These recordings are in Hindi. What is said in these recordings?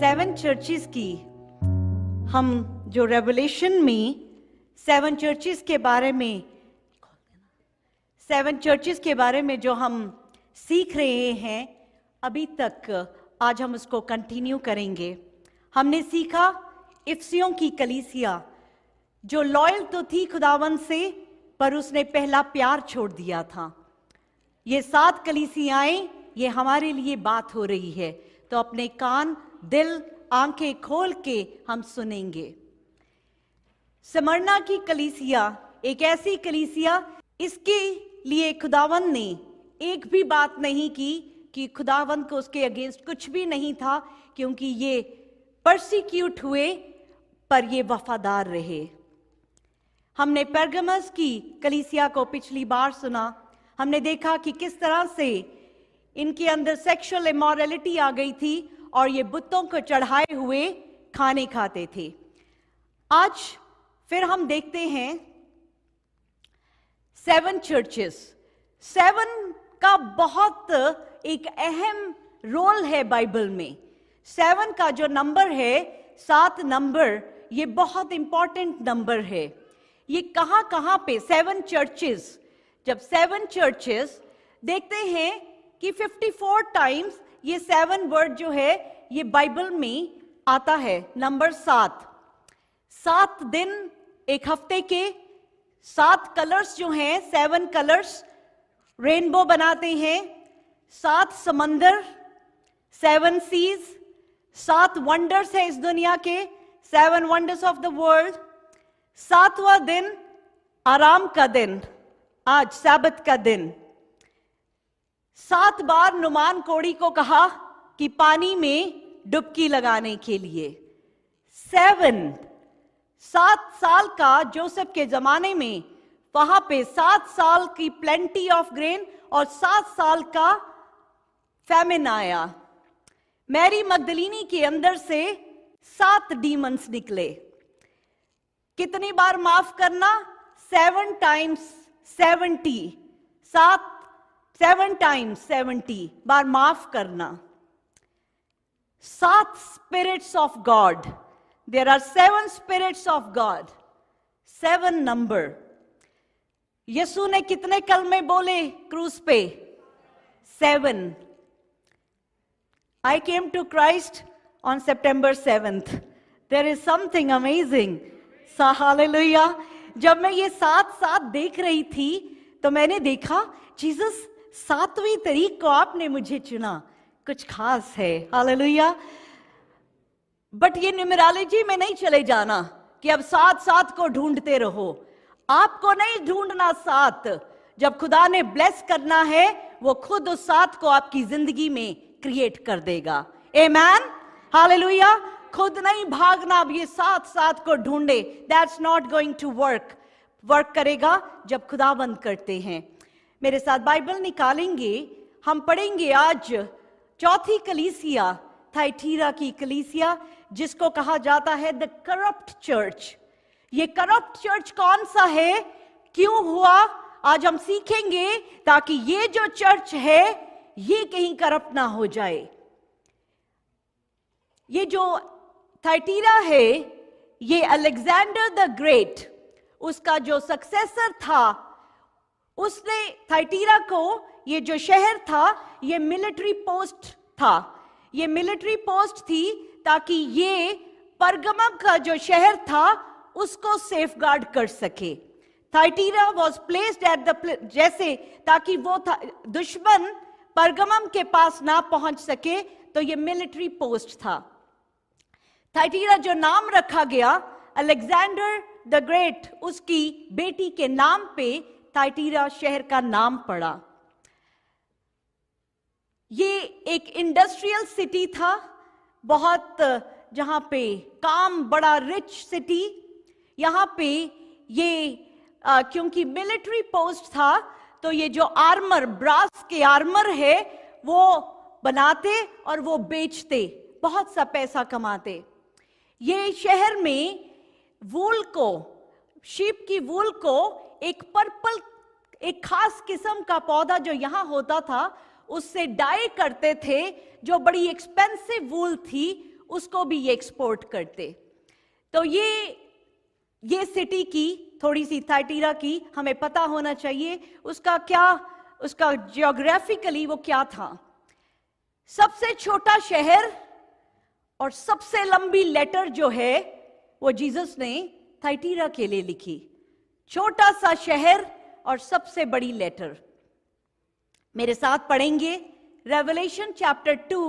7 चर्चेस की हम जो रेवलेशन में 7 चर्चेस के बारे में 7 चर्चेस के बारे में जो हम सीख रहे हैं अभी तक, आज हम उसको कंटिन्यू करेंगे। हमने सीखा इफिसियों की कलीसिया जो लॉयल तो थी खुदावंद से, पर उसने पहला प्यार छोड़ दिया था। ये 7 कलीसियाएं, ये हमारे लिए बात हो रही है, तो अपने कान, दिल, आंखें खोल के हम सुनेंगे। स्मरना की कलीसिया एक ऐसी कलीसिया, इसके लिए खुदावंद ने एक भी बात नहीं की कि खुदावंद को उसके अगेंस्ट कुछ भी नहीं था, क्योंकि ये परसिक्यूट हुए पर ये वफादार रहे। हमने पेरगमस की कलीसिया को पिछली बार सुना। हमने देखा कि किस तरह से इनके अंदर सेक्सुअल इमोरलिटी आ गई थी और ये बुतों को चढ़ाए हुए खाने खाते थे। आज फिर हम देखते हैं 7 चर्चेस। 7 का बहुत एक अहम रोल है बाइबल में। 7 का जो नंबर है, 7 नंबर, ये बहुत इंपॉर्टेंट नंबर है। ये कहां कहां पे 7 चर्चेस, जब 7 चर्चेस देखते हैं कि 54 टाइम्स ये 7 वर्ड जो है ये बाइबल में आता है। नंबर 7 दिन एक हफ्ते के, 7 कलर्स जो हैं, 7 कलर्स रेनबो बनाते हैं। 7 समंदर, 7 सीज, 7 वंडर्स है इस दुनिया के, 7 वंडर्स ऑफ द वर्ल्ड। 7वां दिन आराम का दिन, आज सब्त का दिन। 7 बार नुमान कोड़ी को कहा कि पानी में डुबकी लगाने के लिए। 7 साल का जोसेफ के जमाने में वहां पे 7 साल की प्लेंटी ऑफ ग्रेन और 7 साल का फैमिन आया। मैरी मगदलीनी के अंदर से 7 डीमंस निकले। कितनी बार माफ करना? 7 टाइम्स 70। 7 टाइम्स 70 बार माफ करना। 7 spirits of God, there are 7 spirits of God. 7 number. यीशु ने कितने कलमे बोले क्रूस पे? 7। I came to Christ on September 7th. There is something amazing. Hallelujah. जब मैं ये 7 देख रही थी तो मैंने देखा जीसस 7वीं तारीख को आपने मुझे चुना, कुछ खास है। हालेलुया। बट ये न्यूमरोलॉजी में नहीं चले जाना कि अब 7 को ढूंढते रहो। आपको नहीं ढूंढना 7। जब खुदा ने ब्लेस करना है, वो खुद उस 7 को आपकी जिंदगी में क्रिएट कर देगा। Amen, hallelujah. खुद नहीं भागना अब ये 7 को ढूंढे, that's not going to work करेगा जब खुदाबंद करते हैं। मेरे साथ बाइबल निकालेंगे, हम पढ़ेंगे आज 4थी कलीसिया, थाइटीरा की कलीसिया, जिसको कहा जाता है द करप्ट चर्च। ये करप्ट चर्च कौन सा है, क्यों हुआ, आज हम सीखेंगे, ताकि ये जो चर्च है ये कहीं करप्ट ना हो जाए। ये जो थाइटीरा है, ये अलेक्जेंडर द ग्रेट, उसका जो सक्सेसर था, उसने थाइटीरा को, ये जो शहर था, ये मिलिट्री पोस्ट था। ये मिलिट्री पोस्ट थी ताकि ये परगमम का जो शहर था उसको सेफगार्ड कर सके। थाइटीरा वॉज प्लेस्ड एट द, जैसे ताकि वो दुश्मन परगमम के पास ना पहुंच सके, तो ये मिलिट्री पोस्ट था। थाइटीरा जो नाम रखा गया अलेक्जेंडर द ग्रेट, उसकी बेटी के नाम पे थाइटीरा शहर का नाम पड़ा। ये एक इंडस्ट्रियल सिटी था, बहुत, जहां पे काम, बड़ा रिच सिटी। यहां पे ये क्योंकि मिलिट्री पोस्ट था, तो ये जो आर्मर, ब्रास के आर्मर है, वो बनाते और वो बेचते, बहुत सा पैसा कमाते। ये शहर में वूल को, शीप की वूल को, एक पर्पल, एक खास किस्म का पौधा जो यहां होता था, उससे डाई करते थे, जो बड़ी एक्सपेंसिव वूल थी, उसको भी ये एक्सपोर्ट करते। तो ये सिटी की थोड़ी सी थाइटीरा की हमें पता होना चाहिए उसका जियोग्राफिकली वो क्या था। सबसे छोटा शहर और सबसे लंबी लेटर जो है वो जीसस ने थाइटीरा के लिए लिखी। छोटा सा शहर और सबसे बड़ी लेटर। मेरे साथ पढ़ेंगे रेवलेशन चैप्टर 2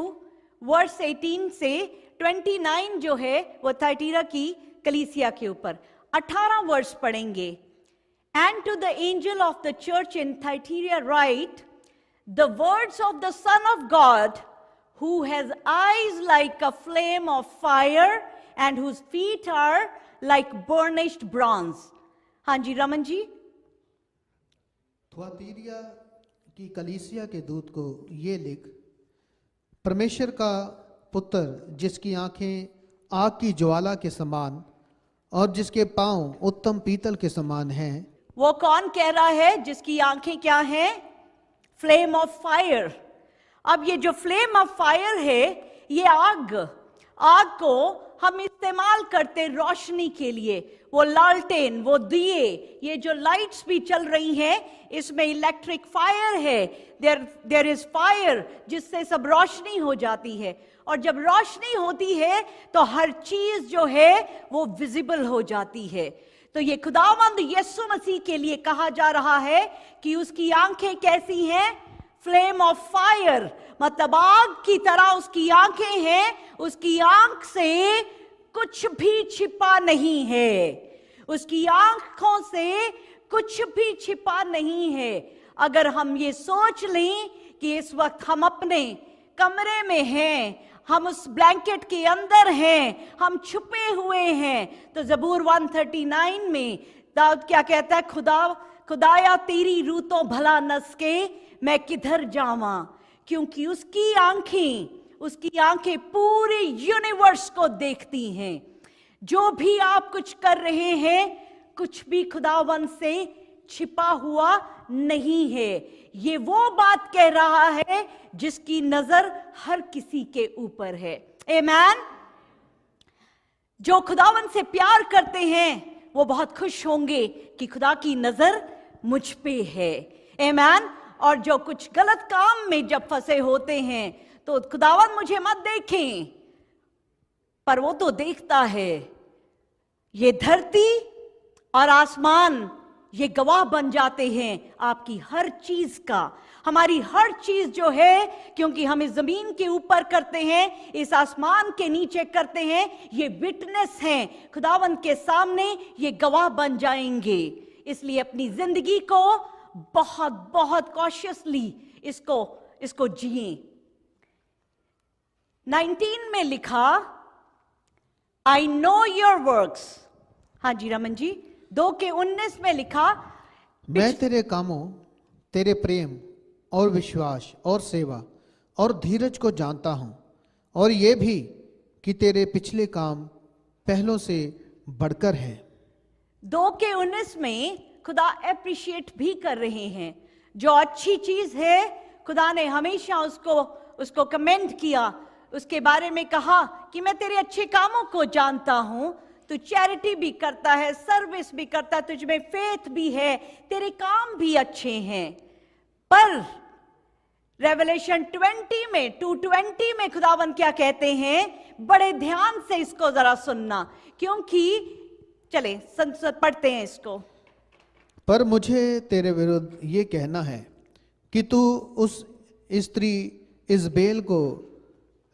वर्स 18 से 29 जो है वो थाइटीरा की कलीसिया के ऊपर। 18 वर्स पढ़ेंगे। And to the angel of the church in Thyatira write, the words of the Son of God, who has eyes like a flame of fire and whose feet are like burnished bronze. हाँ जी रमन जी। थुआतीरिया की कलीसिया के दूत को ये लिख, परमेश्वर का पुत्र जिसकी आंखें आग की ज्वाला के समान और जिसके पांव उत्तम पीतल के समान हैं। वो कौन कह रहा है जिसकी आंखें क्या हैं? Flame of fire. अब ये जो फ्लेम ऑफ फायर है, ये आग को हम इस्तेमाल करते रोशनी के लिए। वो लालटेन, वो दिए, ये जो लाइट्स भी चल रही हैं, इसमें इलेक्ट्रिक फायर है। देयर इज फायर जिससे सब रोशनी हो जाती है। और जब रोशनी होती है तो हर चीज जो है वो विजिबल हो जाती है। तो ये खुदावंद यीशु मसीह के लिए कहा जा रहा है कि उसकी आंखें कैसी हैं? फ्लेम ऑफ फायर, मतलब आग की तरह उसकी आंखें हैं। उसकी आंख से कुछ भी छिपा नहीं है। उसकी आंखों से कुछ भी छिपा नहीं है। अगर हम ये सोच लें कि इस वक्त हम अपने कमरे में हैं, हम उस ब्लैंकेट के अंदर हैं, हम छुपे हुए हैं, तो ज़बूर 139 में दाऊद क्या कहता है? खुदाया तेरी रूतों भला नसके मैं किधर जावां। क्योंकि उसकी आंखें पूरे यूनिवर्स को देखती हैं। जो भी आप कुछ कर रहे हैं, कुछ भी खुदावन से छिपा हुआ नहीं है। ये वो बात कह रहा है जिसकी नजर हर किसी के ऊपर है। आमीन। जो खुदावन से प्यार करते हैं वो बहुत खुश होंगे कि खुदा की नजर मुझ पे है। आमीन। और जो कुछ गलत काम में जब फंसे होते हैं तो खुदावन मुझे मत देखें, पर वो तो देखता है। ये धरती और आसमान ये गवाह बन जाते हैं आपकी हर चीज का। हमारी हर चीज जो है, क्योंकि हम इस जमीन के ऊपर करते हैं, इस आसमान के नीचे करते हैं, ये विटनेस हैं खुदावन के सामने, ये गवाह बन जाएंगे। इसलिए अपनी जिंदगी को बहुत बहुत कॉशियसली इसको जिए। 19 में लिखा, आई नो योर वर्क्स। हाँ जी रमन जी। 2:19 में लिखा, मैं तेरे कामों, तेरे प्रेम और विश्वास और सेवा और धीरज को जानता हूं, और ये भी कि तेरे पिछले काम पहलों से बढ़कर हैं। 2:19 में खुदा एप्रिशिएट भी कर रहे हैं। जो अच्छी चीज है खुदा ने हमेशा उसको कमेंट किया, उसके बारे में कहा कि मैं तेरे अच्छे कामों को जानता हूं। तू चैरिटी भी करता है, सर्विस भी करता है, तुझ में फेथ भी है, तेरे काम भी अच्छे हैं। पर रेवलेशन 2:20 में खुदावन क्या कहते हैं? बड़े ध्यान से इसको जरा सुनना, क्योंकि चले पढ़ते हैं इसको। पर मुझे तेरे विरुद्ध ये कहना है कि तू उस स्त्री इजबेल को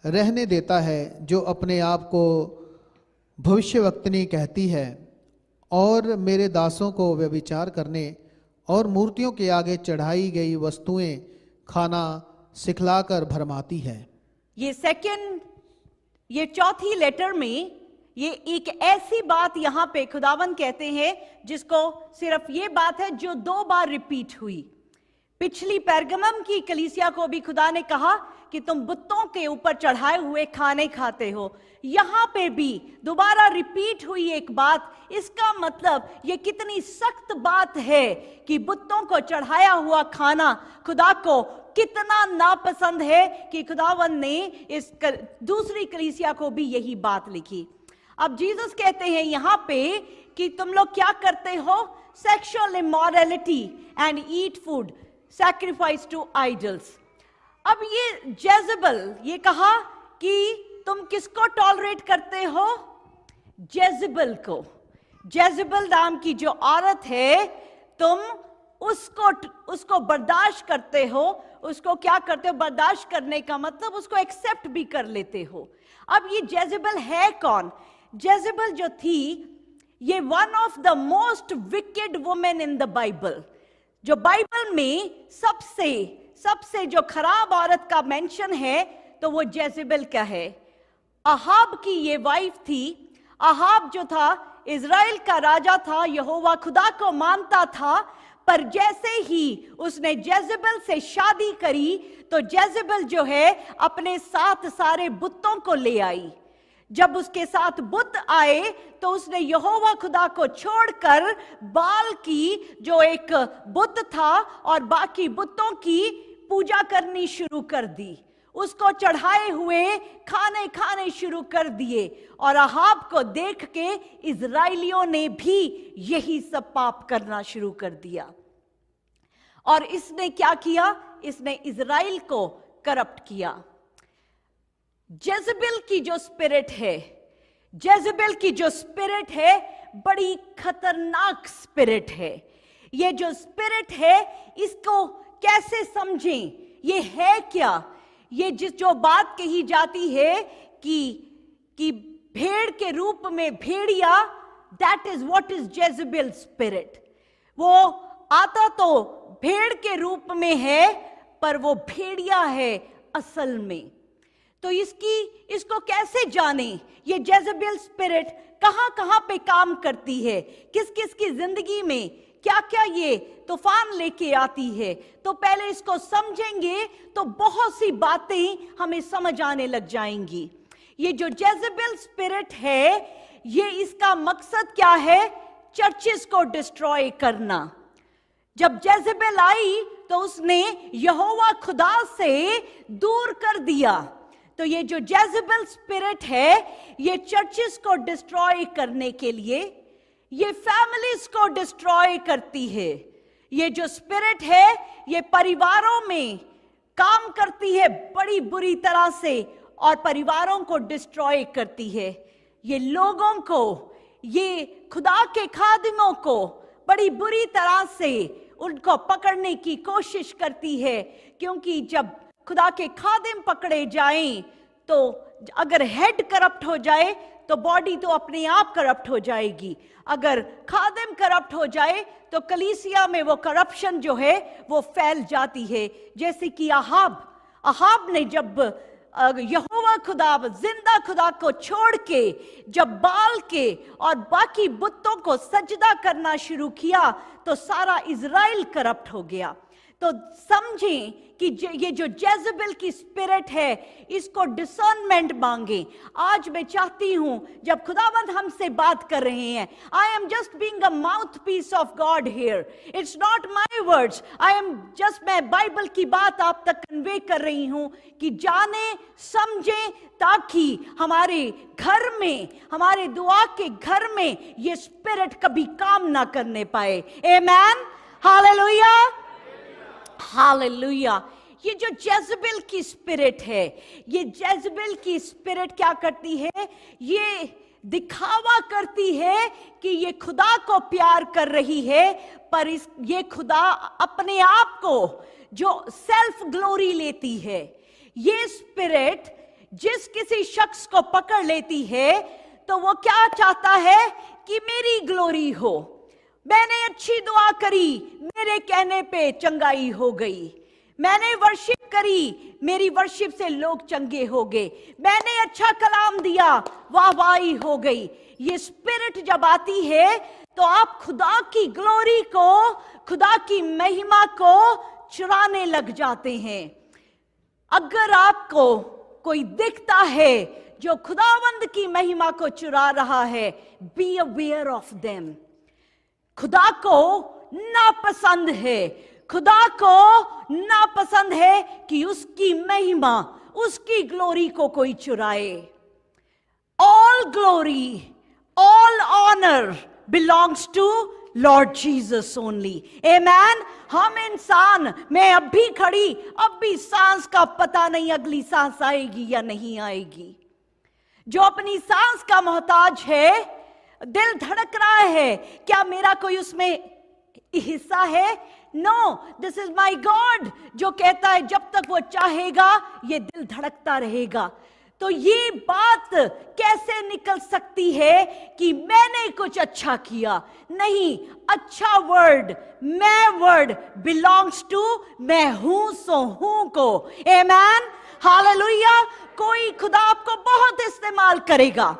रहने देता है जो अपने आप को भविष्यवक्तनी कहती है और मेरे दासों को व्यभिचार करने और मूर्तियों के आगे चढ़ाई गई वस्तुएं खाना सिखलाकर भरमाती है। ये चौथी लेटर में ये एक ऐसी बात यहां पे खुदावन कहते हैं जिसको सिर्फ ये बात है जो 2 बार रिपीट हुई। पिछली पेरगमम की कलीसिया को भी खुदा ने कहा कि तुम बुतों के ऊपर चढ़ाए हुए खाने खाते हो। यहां पे भी दोबारा रिपीट हुई एक बात। इसका मतलब ये कितनी सख्त बात है कि बुतों को चढ़ाया हुआ खाना खुदा को कितना नापसंद है कि खुदावन ने इस दूसरी कलीसिया को भी यही बात लिखी। अब जीसस कहते हैं यहां पे कि तुम लोग क्या करते हो, sexual immorality and eat food sacrifice to idols. अब ये जेजबल, ये कहा कि तुम किसको टॉलरेट करते हो, जेजबल को। जेजबल नाम की जो औरत है, तुम उसको बर्दाश्त करते हो। उसको क्या करते हो, बर्दाश्त करने का मतलब उसको एक्सेप्ट भी कर लेते हो। अब ये जेजबल है कौन? जेजबल जो थी, ये one of the most wicked women in the Bible. जो बाइबल में सबसे जो खराब औरत का मेंशन है तो वो जेजबल का है। अहाब की ये वाइफ थी। अहाब जो था इज़राइल का राजा था, यहोवा खुदा को मानता था, पर जैसे ही उसने जेजबल से शादी करी तो जेजबल जो है अपने साथ सारे बुतों को ले आई। जब उसके साथ बुत आए तो उसने यहोवा खुदा को छोड़कर बाल की जो एक बुत था और बाकी बुतों की पूजा करनी शुरू कर दी। उसको चढ़ाए हुए खाने शुरू कर दिए और अहाब को देख के इजराइलियों ने भी यही सब पाप करना शुरू कर दिया। और इसने क्या किया? इसने इजराइल को करप्ट किया। जेजबेल की जो स्पिरिट है, जेजबेल की जो स्पिरिट है बड़ी खतरनाक स्पिरिट है। ये जो स्पिरिट है इसको कैसे समझें? ये है क्या? ये जो बात कही जाती है कि भेड़ के रूप में भेड़िया, that is what is Jezebel spirit. वो आता तो भेड़ के रूप में है पर वो भेड़िया है असल में। तो इसको कैसे जाने? ये जेजबेल स्पिरिट कहां कहां पे काम करती है, किस किस की जिंदगी में क्या क्या ये तूफान लेके आती है। तो पहले इसको समझेंगे तो बहुत सी बातें हमें समझ आने लग जाएंगी। ये जो जेजबेल स्पिरिट है, ये इसका मकसद क्या है? चर्चेस को डिस्ट्रॉय करना। जब जेजबेल आई तो उसने यहोवा खुदा से दूर कर दिया। तो ये जो जेजबेल स्पिरिट है, ये चर्चेस को डिस्ट्रॉय करने के लिए, ये फैमिलीज को डिस्ट्रॉय करती है। ये जो स्पिरिट है ये परिवारों में काम करती है बड़ी बुरी तरह से और परिवारों को डिस्ट्रॉय करती है। ये लोगों को, ये खुदा के खादिमों को बड़ी बुरी तरह से उनको पकड़ने की कोशिश करती है। क्योंकि जब खुदा के खादिम पकड़े जाएं तो अगर हेड करप्ट हो जाए तो बॉडी तो अपने आप करप्ट हो जाएगी। अगर खादिम करप्ट हो जाए तो कलीसिया में वो करप्शन जो है वो फैल जाती है। जैसे कि अहाब ने जब यहोवा खुदा, जिंदा खुदा को छोड़ के जब बाल के और बाकी बुतों को सजदा करना शुरू किया तो सारा इजराइल करप्ट हो गया। तो समझें कि ये जो जेजबेल की स्पिरिट है, इसको डिसर्नमेंट मांगे। आज मैं चाहती हूं जब खुदावंद हमसे बात कर रहे हैं, I am just being a mouthpiece of God here, it's not my words, I am just, मैं बाइबल की बात आप तक कन्वे कर रही हूं कि जाने समझें ताकि हमारे घर में, हमारे दुआ के घर में ये स्पिरिट कभी काम ना करने पाए। आमेन, हालेलुया, हालेलुया। ये जो जेजबेल की स्पिरिट है, ये जेजबेल की स्पिरिट क्या करती है? ये दिखावा करती है कि ये खुदा को प्यार कर रही है, पर ये खुदा अपने आप को जो सेल्फ ग्लोरी लेती है। ये स्पिरिट जिस किसी शख्स को पकड़ लेती है तो वो क्या चाहता है कि मेरी ग्लोरी हो। मैंने अच्छी दुआ करी, मेरे कहने पे चंगाई हो गई। मैंने वर्शिप करी, मेरी वर्शिप से लोग चंगे हो गए। मैंने अच्छा कलाम दिया, वाहवाही हो गई। ये स्पिरिट जब आती है तो आप खुदा की ग्लोरी को, खुदा की महिमा को चुराने लग जाते हैं। अगर आपको कोई दिखता है जो खुदावंद की महिमा को चुरा रहा है, बी अवेयर ऑफ देम। खुदा को नापसंद है, खुदा को नापसंद है कि उसकी महिमा, उसकी ग्लोरी को कोई चुराए। All glory, all honour belongs to Lord Jesus only. Amen. हम इंसान, मैं अब भी खड़ी, अब भी सांस का पता नहीं अगली सांस आएगी या नहीं आएगी। जो अपनी सांस का मोहताज है, दिल धड़क रहा है, क्या मेरा कोई उसमें हिस्सा है? No, this is my God जो कहता है जब तक वो चाहेगा ये दिल धड़कता रहेगा। तो ये बात कैसे निकल सकती है कि मैंने कुछ अच्छा किया? नहीं, अच्छा वर्ड, मैं वर्ड बिलोंग्स टू मैं हूं सो हूं को। आमेन, हालेलुया। कोई खुदा आपको बहुत इस्तेमाल करेगा,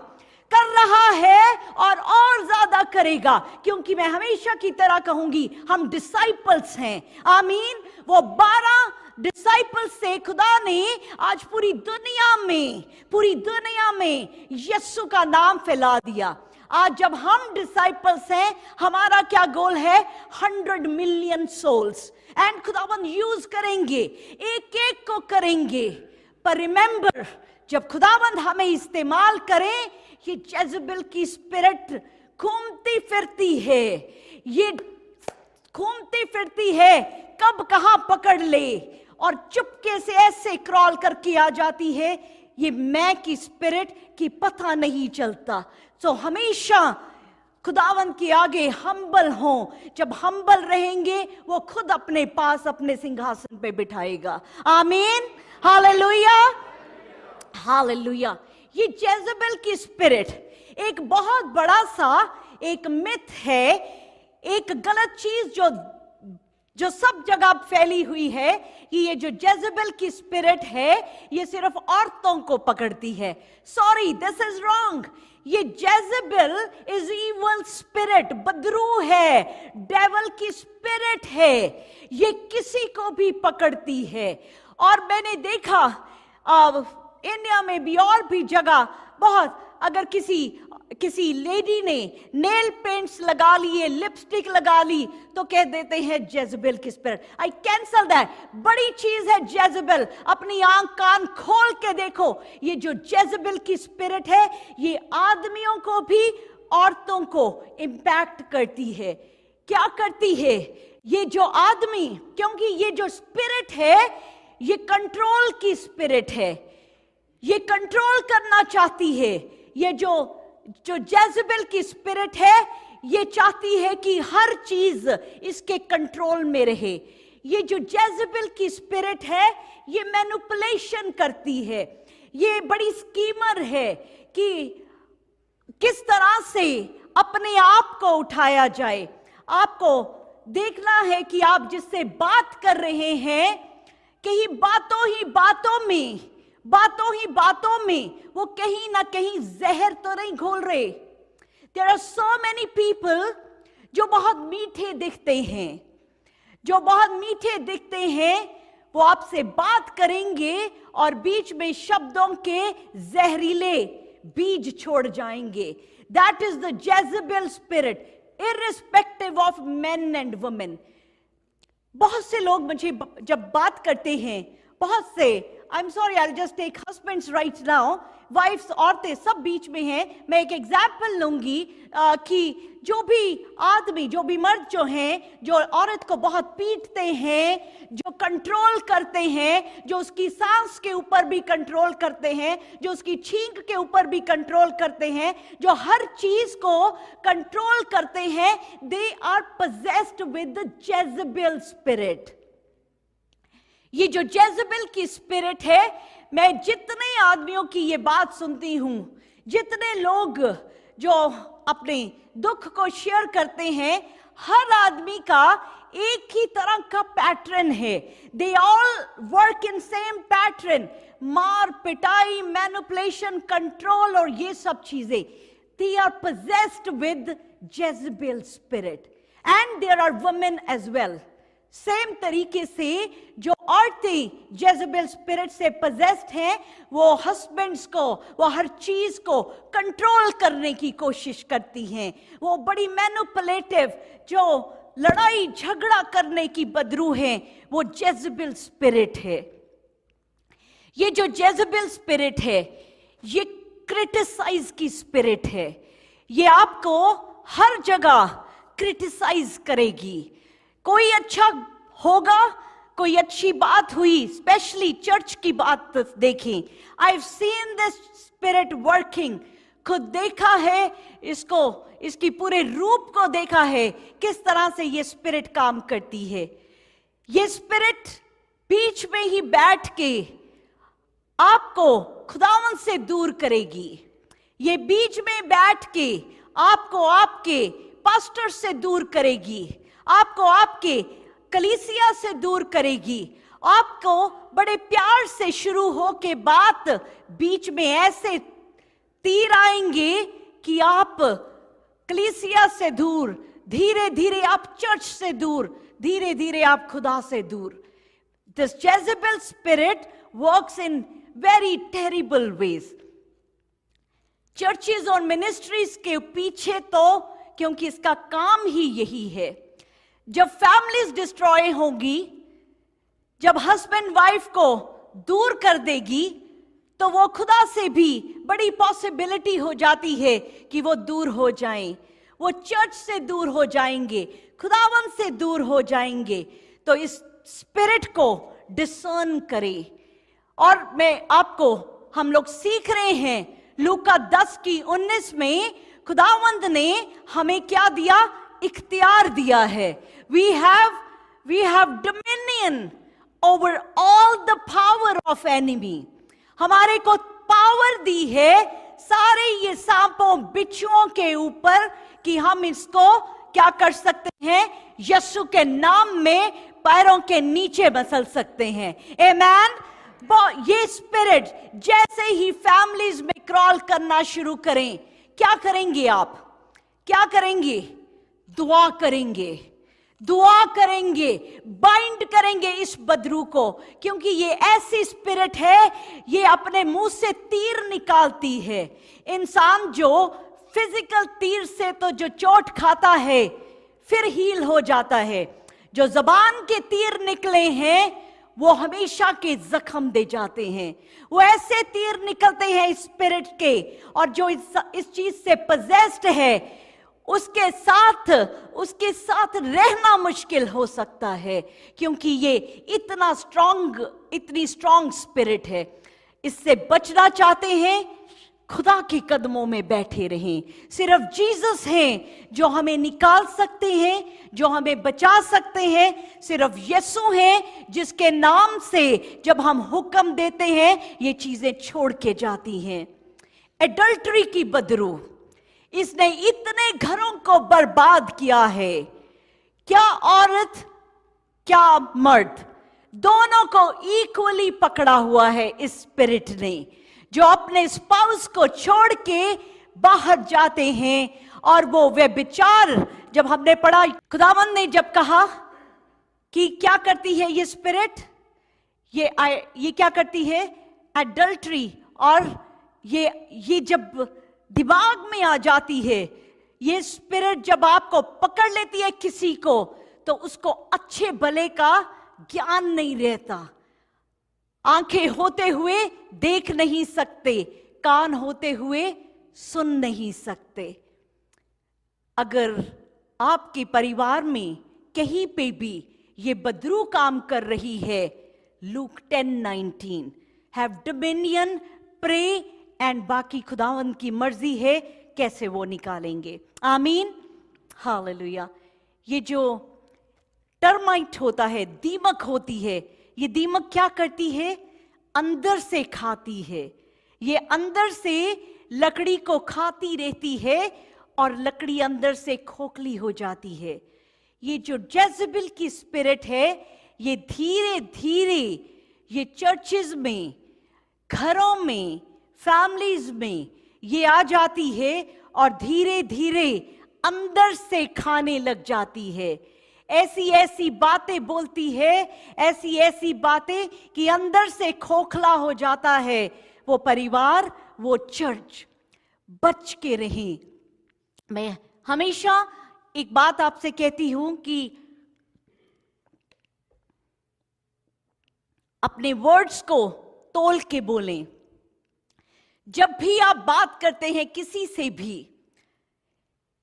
कर रहा है और ज्यादा करेगा, क्योंकि मैं हमेशा की तरह कहूंगी हम डिसाइपल्स हैं। आमीन। वो 12 डिसाइपल्स से खुदा ने आज पूरी दुनिया में यीशु का नाम फैला दिया। आज जब हम डिसाइपल्स हैं, हमारा क्या गोल है? 100 मिलियन सोल्स। एंड खुदावंद यूज करेंगे, एक एक को करेंगे। पर रिमेंबर, जब खुदावंद हमें इस्तेमाल करें, ये जेजबेल की स्पिरिट घूमती फिरती है, ये घूमती फिरती है, कब कहां पकड़ ले और चुपके से ऐसे क्रॉल करके आ जाती है। ये मैं की स्पिरिट की पता नहीं चलता। सो हमेशा खुदावंद के आगे हम्बल हो। जब हम्बल रहेंगे, वो खुद अपने पास अपने सिंहासन पे बिठाएगा। आमीन, हालेलुया, हालेलुया। ये जेजबेल की स्पिरिट एक बहुत बड़ा सा एक मिथ है, एक गलत चीज जो सब जगह फैली हुई है कि ये जो जेजबेल की स्पिरिट है ये सिर्फ औरतों को पकड़ती है। Sorry, this is wrong. ये Jezebel is evil spirit, Badru है, डेविल की स्पिरिट है, ये किसी को भी पकड़ती है। और मैंने देखा इंडिया में भी और भी जगह बहुत, अगर किसी लेडी ने नेल पेंट्स लगा लिए, लिपस्टिक लगा ली, तो कह देते हैं जेजबेल की स्पिरिट। I cancel that. बड़ी चीज है जेजबेल। अपनी आंख कान खोल के देखो, ये जो जेजबेल की स्पिरिट है, ये आदमियों को भी औरतों को इंपैक्ट करती है। क्या करती है? ये जो आदमी, क्योंकि ये जो स्पिरिट है ये कंट्रोल की स्पिरिट है, ये कंट्रोल करना चाहती है। ये जो जेजबेल की स्पिरिट है, ये चाहती है कि हर चीज इसके कंट्रोल में रहे। ये जो जेजबेल की स्पिरिट है, ये मैनिपुलेशन करती है, ये बड़ी स्कीमर है कि किस तरह से अपने आप को उठाया जाए। आपको देखना है कि आप जिससे बात कर रहे हैं, कहीं बातों ही बातों में वो कहीं ना कहीं जहर तो नहीं घोल रहे। There are so many people जो बहुत मीठे दिखते हैं, वो आपसे बात करेंगे और बीच में शब्दों के जहरीले बीज छोड़ जाएंगे। That is the Jezebel spirit, irrespective of men and women. बहुत से लोग मुझे जब बात करते हैं, बहुत से, I'm sorry, I'll just take husbands right now, wives, औरतें सब बीच में हैं। मैं एक एग्जाम्पल लूंगी कि जो भी आदमी, जो भी मर्द जो हैं, जो औरत को बहुत पीटते हैं, जो कंट्रोल करते हैं, जो उसकी सांस के ऊपर भी कंट्रोल करते हैं, जो उसकी छींक के ऊपर भी कंट्रोल करते हैं, जो हर चीज को कंट्रोल करते हैं, they are possessed with the Jezebel spirit. ये जो जेजबेल की स्पिरिट है, मैं जितने आदमियों की ये बात सुनती हूं, जितने लोग जो अपने दुख को शेयर करते हैं, हर आदमी का एक ही तरह का पैटर्न है। They all work in same pattern, मार पिटाई, मैनिपुलेशन, कंट्रोल और ये सब चीजें। They are possessed with Jezebel spirit and there are women as well. Same तरीके से जो औरतें जेजबेल स्पिरिट से पजेस्ड हैं, वो हस्बैंड्स को, वो हर चीज को कंट्रोल करने की कोशिश करती हैं। वो बड़ी मैनिपुलेटिव, जो लड़ाई झगड़ा करने की बदरू है, वो जेजबेल स्पिरिट है। ये जो जेजबेल स्पिरिट है, ये क्रिटिसाइज की स्पिरिट है। ये आपको हर जगह क्रिटिसाइज करेगी। कोई अच्छा होगा, कोई अच्छी बात हुई, स्पेशली चर्च की बात देखें, I have seen this spirit working, खुद देखा है इसको, इसकी पूरे रूप को देखा है, किस तरह से ये स्पिरिट काम करती है। ये स्पिरिट बीच में ही बैठ के आपको खुदावन से दूर करेगी। ये बीच में बैठ के आपको आपके पास्टर से दूर करेगी, आपको आपके कलीसिया से दूर करेगी। आपको बड़े प्यार से शुरू हो के बात बीच में ऐसे तीर आएंगे कि आप कलीसिया से दूर, धीरे धीरे आप चर्च से दूर, धीरे धीरे आप खुदा से दूर। This Jezebel spirit works in very terrible ways. Churches और मिनिस्ट्रीज के पीछे तो, क्योंकि इसका काम ही यही है, जब फैमिलीज डिस्ट्रॉय होंगी, जब हस्बैंड वाइफ को दूर कर देगी, तो वो खुदा से भी बड़ी पॉसिबिलिटी हो जाती है कि वो दूर हो जाएं, वो चर्च से दूर हो जाएंगे, खुदावन से दूर हो जाएंगे। तो इस स्पिरिट को डिसर्न करें। और हम लोग सीख रहे हैं, लूका 10:19 में खुदावंद ने हमें क्या दिया? इख्तियार दिया है। We have dominion over all the power of enemy. हमारे को पावर दी है सारे ये सांपों बिच्छुओं के ऊपर, कि हम इसको क्या कर सकते हैं? यीशु के नाम में पैरों के नीचे मसल सकते हैं। आमेन। ये स्पिरिट जैसे ही फैमिलीज में क्रॉल करना शुरू करें, क्या करेंगे आप? क्या करेंगे? दुआ करेंगे, दुआ करेंगे, बाइंड करेंगे इस बदरू को, क्योंकि ये ऐसी स्पिरिट है, ये अपने मुंह से तीर निकालती है। इंसान जो फिजिकल तीर से तो जो चोट खाता है फिर हील हो जाता है, जो जबान के तीर निकले हैं वो हमेशा के जख्म दे जाते हैं। वो ऐसे तीर निकलते हैं स्पिरिट के, और जो इस चीज से पजेस्ड है उसके साथ रहना मुश्किल हो सकता है, क्योंकि ये इतनी स्ट्रॉन्ग स्पिरिट है। इससे बचना चाहते हैं, खुदा के कदमों में बैठे रहें। सिर्फ जीसस हैं जो हमें निकाल सकते हैं, जो हमें बचा सकते हैं। सिर्फ यीशु हैं जिसके नाम से जब हम हुक्म देते हैं ये चीजें छोड़ के जाती हैं। एडल्ट्री की बदरू, इसने इतने घरों को बर्बाद किया है। क्या औरत क्या मर्द, दोनों को इक्वली पकड़ा हुआ है इस स्पिरिट ने, जो अपने स्पाउस को छोड़ के बाहर जाते हैं। और वो व्यभिचार, जब हमने पढ़ा, खुदावंद ने जब कहा कि क्या करती है ये स्पिरिट, ये क्या करती है? एडल्ट्री। और ये जब दिमाग में आ जाती है, ये स्पिरिट जब आपको पकड़ लेती है किसी को, तो उसको अच्छे भले का ज्ञान नहीं रहता। आंखें होते हुए देख नहीं सकते, कान होते हुए सुन नहीं सकते। अगर आपके परिवार में कहीं पे भी ये बदरू काम कर रही है, Luke 10:19, have dominion, pray, and बाकी खुदावंद की मर्जी है कैसे वो निकालेंगे। आमीन, हालेलुया। ये जो टर्माइट होता है, दीमक होती है, ये दीमक क्या करती है? अंदर से खाती है। ये अंदर से लकड़ी को खाती रहती है और लकड़ी अंदर से खोखली हो जाती है। ये जो जेजबेल की स्पिरिट है, ये धीरे धीरे ये चर्चेज में, घरों में, फैमिलीज में ये आ जाती है और धीरे धीरे अंदर से खाने लग जाती है। ऐसी ऐसी बातें बोलती है, ऐसी ऐसी बातें कि अंदर से खोखला हो जाता है वो परिवार, वो चर्च। बच के रहें। मैं हमेशा एक बात आपसे कहती हूं कि अपने वर्ड्स को तोल के बोलें। जब भी आप बात करते हैं किसी से भी,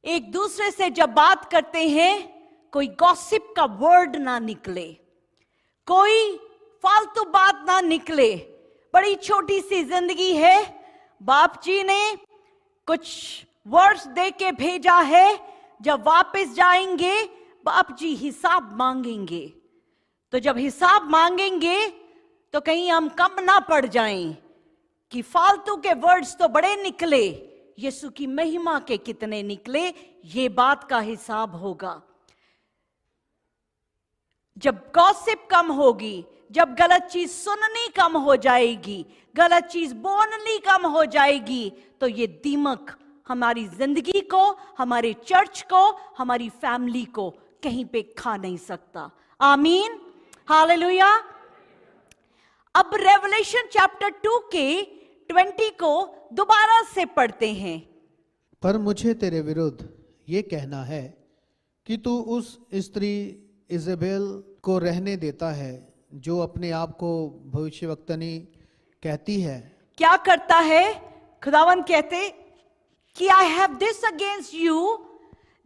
एक दूसरे से जब बात करते हैं, कोई गॉसिप का वर्ड ना निकले, कोई फालतू बात ना निकले। बड़ी छोटी सी जिंदगी है, बाप जी ने कुछ वर्ड्स दे के भेजा है, जब वापस जाएंगे बाप जी हिसाब मांगेंगे। तो जब हिसाब मांगेंगे तो कहीं हम कम ना पड़ जाएं कि फालतू के वर्ड्स तो बड़े निकले, यीशु की महिमा के कितने निकले, ये बात का हिसाब होगा। जब गॉसिप कम होगी, जब गलत चीज सुननी कम हो जाएगी, गलत चीज बोलनी कम हो जाएगी, तो ये दीमक हमारी जिंदगी को, हमारे चर्च को, हमारी फैमिली को कहीं पे खा नहीं सकता। आमीन, हालेलुया। अब रेवलेशन चैप्टर 2 के 20 को दोबारा से पढ़ते हैं। पर मुझे तेरे विरुद्ध ये कहना है कि तू उस स्त्री इजेबेल को रहने देता है जो अपने आप को भविष्यवक्तनी कहती है। क्या करता है? खुदावन कहते कि I have this against you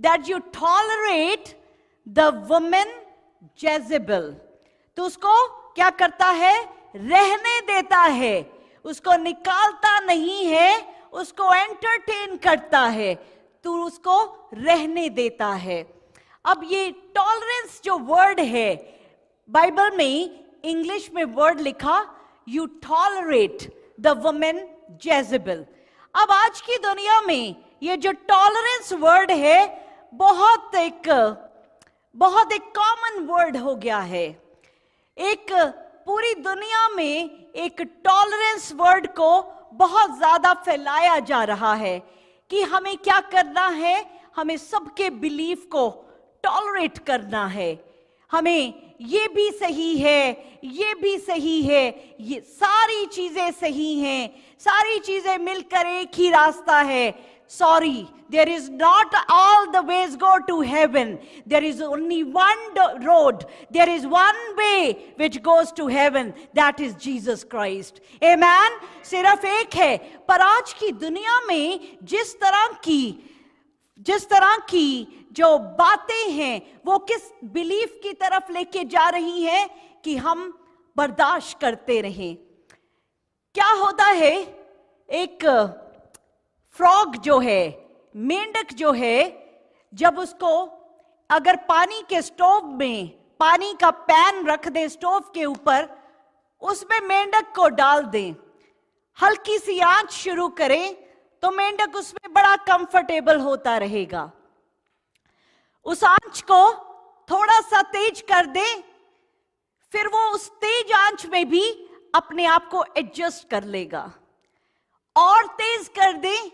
that you tolerate the woman Jezebel. तो उसको क्या करता है? रहने देता है, उसको निकालता नहीं है, उसको एंटरटेन करता है, तो उसको रहने देता है। अब ये टॉलरेंस जो वर्ड है, बाइबल में इंग्लिश में वर्ड लिखा you tolerate the woman Jezebel. अब आज की दुनिया में ये जो टॉलरेंस वर्ड है बहुत एक कॉमन वर्ड हो गया है। एक पूरी दुनिया में एक टॉलरेंस वर्ड को बहुत ज्यादा फैलाया जा रहा है कि हमें क्या करना है, हमें सबके बिलीफ को टॉलरेट करना है, हमें ये भी सही है, ये भी सही है, ये सारी चीजें सही हैं, सारी चीजें मिलकर एक ही रास्ता है। Sorry, there is not all the ways go to heaven. There is only one road. There is one way which goes to heaven. That is Jesus Christ. Amen. सिर्फ एक है। पर आज की दुनिया में जिस तरह की जो बातें हैं वो किस बिलीफ की तरफ लेके जा रही हैं कि हम बर्दाश्त करते रहें। क्या होता है, एक फ्रॉग जो है, मेंढक जो है, जब उसको अगर पानी के स्टोव में पानी का पैन रख दे स्टोव के ऊपर, उसमें मेंढक को डाल दें, हल्की सी आंच शुरू करें तो मेंढक उसमें बड़ा कंफर्टेबल होता रहेगा। उस आंच को थोड़ा सा तेज कर दे, फिर वो उस तेज आंच में भी अपने आप को एडजस्ट कर लेगा, और तेज कर दे